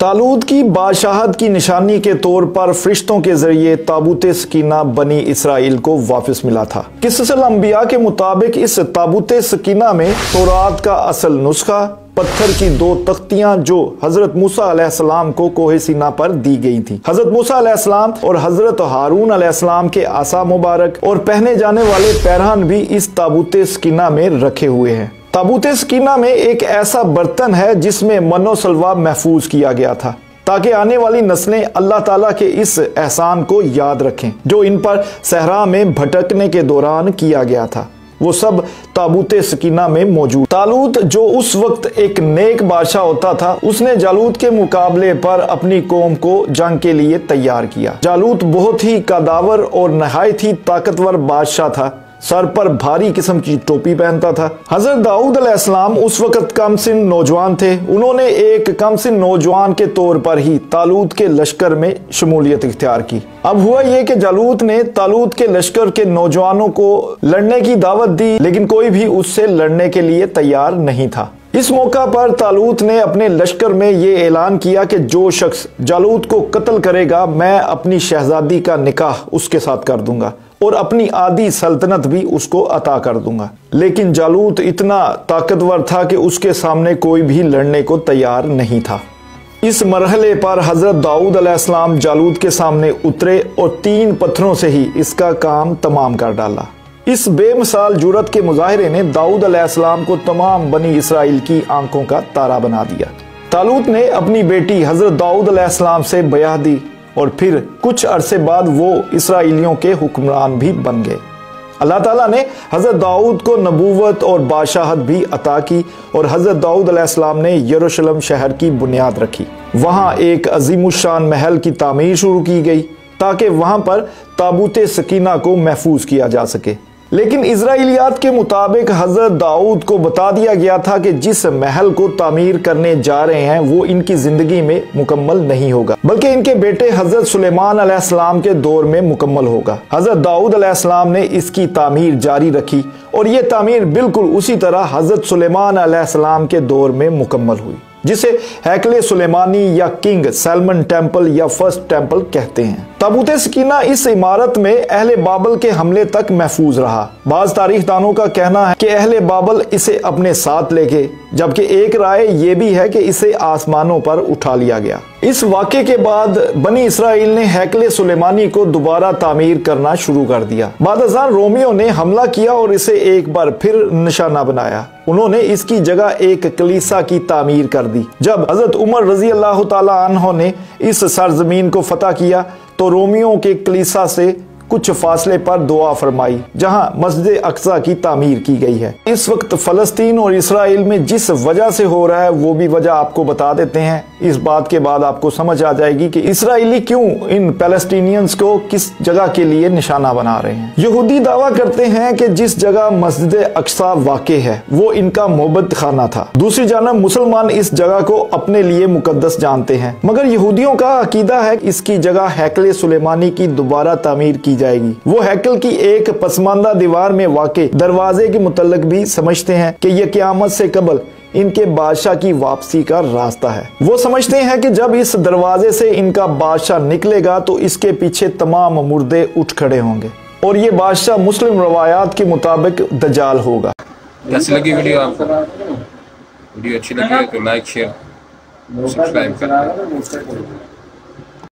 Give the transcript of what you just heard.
طالوت کی بادشاہت کی نشانی کے طور پر فرشتوں کے ذریعے تابوت سکینہ بنی اسرائیل کو واپس ملا تھا۔ قصص الانبیاء کے مطابق اس تابوت سکینہ میں تورات کا اصل نسخہ، پتھر کی 2 تختیاں جو حضرت موسیٰ علیہ السلام کو کوہ سینا پر دی گئی تھی، حضرت موسیٰ علیہ السلام اور حضرت ہارون علیہ السلام کے عصا مبارک اور پہنے جانے والے پیرہن بھی اس تابوت سکینہ میں رکھے ہوئے ہیں۔ تابوت سکینہ میں ایک ایسا برتن ہے جس میں من و سلوہ محفوظ کیا گیا تھا تاکہ آنے والی نسلیں اللہ تعالیٰ کے اس احسان کو یاد رکھیں جو ان پر صحرا میں بھٹکنے کے دوران کیا گیا تھا، وہ سب تابوت سکینہ میں موجود۔ طالوت جو اس وقت ایک نیک بادشاہ ہوتا تھا، اس نے جالوت کے مقابلے پر اپنی قوم کو جنگ کے لیے تیار کیا۔ جالوت بہت ہی قداور اور نہایت ہی طاقتور بادشاہ تھا، سر پر بھاری قسم کی ٹوپی پہنتا تھا۔ حضرت داؤد علیہ السلام اس وقت کم سن نوجوان تھے، انہوں نے ایک کم سن نوجوان کے طور پر ہی طالوت کے لشکر میں شمولیت اختیار کی۔ اب ہوا یہ کہ جالوت نے طالوت کے لشکر کے نوجوانوں کو لڑنے کی دعوت دی، لیکن کوئی بھی اس سے لڑنے کے لیے تیار نہیں تھا۔ اس موقع پر طالوت نے اپنے لشکر میں یہ اعلان کیا کہ جو شخص جالوت کو قتل کرے گا، میں اپنی شہزادی کا نکاح اس کے ساتھ کر دوں گا اور اپنی آدھی سلطنت بھی اس کو عطا کر دوں گا۔ لیکن جالوت اتنا طاقتور تھا کہ اس کے سامنے کوئی بھی لڑنے کو تیار نہیں تھا۔ اس مرحلے پر حضرت داؤد علیہ السلام جالوت کے سامنے اترے اور 3 پتھروں سے ہی اس کا کام تمام کر ڈالا۔ اس بے مثال جرأت کے مظاہرے نے داؤد علیہ السلام کو تمام بنی اسرائیل کی آنکھوں کا تارا بنا دیا۔ طالوت نے اپنی بیٹی حضرت داؤد علیہ السلام سے بیعت دی اور پھر کچھ عرصے بعد وہ اسرائیلیوں کے حکمران بھی بن گئے۔ اللہ تعالیٰ نے حضرت داؤد کو نبوت اور بادشاہت بھی عطا کی اور حضرت داؤد علیہ السلام نے یروشلم شہر کی بنیاد رکھی۔ وہاں ایک عظیم الشان محل کی تعمیر شروع کی گئی تاکہ وہاں پر تابوت سکینہ کو محفوظ کیا جا سکے۔ لیکن اسرائیلیات کے مطابق حضرت داؤد کو بتا دیا گیا تھا کہ جس محل کو تعمیر کرنے جا رہے ہیں وہ ان کی زندگی میں مکمل نہیں ہوگا، بلکہ ان کے بیٹے حضرت سلیمان علیہ السلام کے دور میں مکمل ہوگا۔ حضرت داؤد علیہ السلام نے اس کی تعمیر جاری رکھی اور یہ تعمیر بالکل اسی طرح حضرت سلیمان علیہ السلام کے دور میں مکمل ہوئی، جسے ہیکل سلیمانی یا کنگ سیلمن ٹیمپل یا فرسٹ ٹیمپل کہتے ہیں۔ تابوت سکینہ اس عمارت میں اہل بابل کے حملے تک محفوظ رہا۔ بعض تاریخ دانوں کا کہنا ہے کہ اہل بابل اسے اپنے ساتھ لے گئے، جبکہ ایک رائے یہ بھی ہے کہ اسے آسمانوں پر اٹھا لیا گیا۔ اس واقعے کے بعد بنی اسرائیل نے ہیکل سلیمانی کو دوبارہ تعمیر کرنا شروع کر دیا۔ بعد ازاں رومیوں نے حملہ کیا اور اسے ایک بار پھر نشانہ بنایا۔ انہوں نے اس کی جگہ ایک کلیسا کی تعمیر کر دی۔ جب حضرت عمر رضی اللہ تعالی عنہ نے اس سرزمین کو فتح کیا تو رومیوں کے کلیسا سے کچھ فاصلے پر دعا فرمائی جہاں مسجد اقصی کی تعمیر کی گئی ہے۔ اس وقت فلسطین اور اسرائیل میں جس وجہ سے ہو رہا ہے وہ بھی وجہ آپ کو بتا دیتے ہیں۔ اس بات کے بعد آپ کو سمجھ آ جائے گی کہ اسرائیلی کیوں ان پیلسٹینینز کو کس جگہ کے لیے نشانہ بنا رہے ہیں۔ یہودی دعویٰ کرتے ہیں کہ جس جگہ مسجد اقصی واقع ہے وہ ان کا معبد خانہ تھا۔ دوسری جانب مسلمان اس جگہ کو اپنے لیے مقدس جانتے ہیں، مگر یہودیوں کا عقیدہ ہے کہ اس کی جگہ ہیکل سلیمانی کی دوبارہ تعمیر کی جائے گی۔ وہ ہیکل کی ایک پسماندہ دیوار میں واقع دروازے کے متعلق بھی سمجھتے ہیں کہ یہ قیامت سے قبل ان کے بادشاہ کی واپسی کا راستہ ہے۔ وہ سمجھتے ہیں کہ جب اس دروازے سے ان کا بادشاہ نکلے گا تو اس کے پیچھے تمام مردے اٹھ کھڑے ہوں گے اور یہ بادشاہ مسلم روایات کے مطابق دجال ہوگا۔ کیسی لگی ویڈیو آپ کو؟ ویڈیو اچھی لگی ہے تو لائک شیئر سبسکرائب کریں۔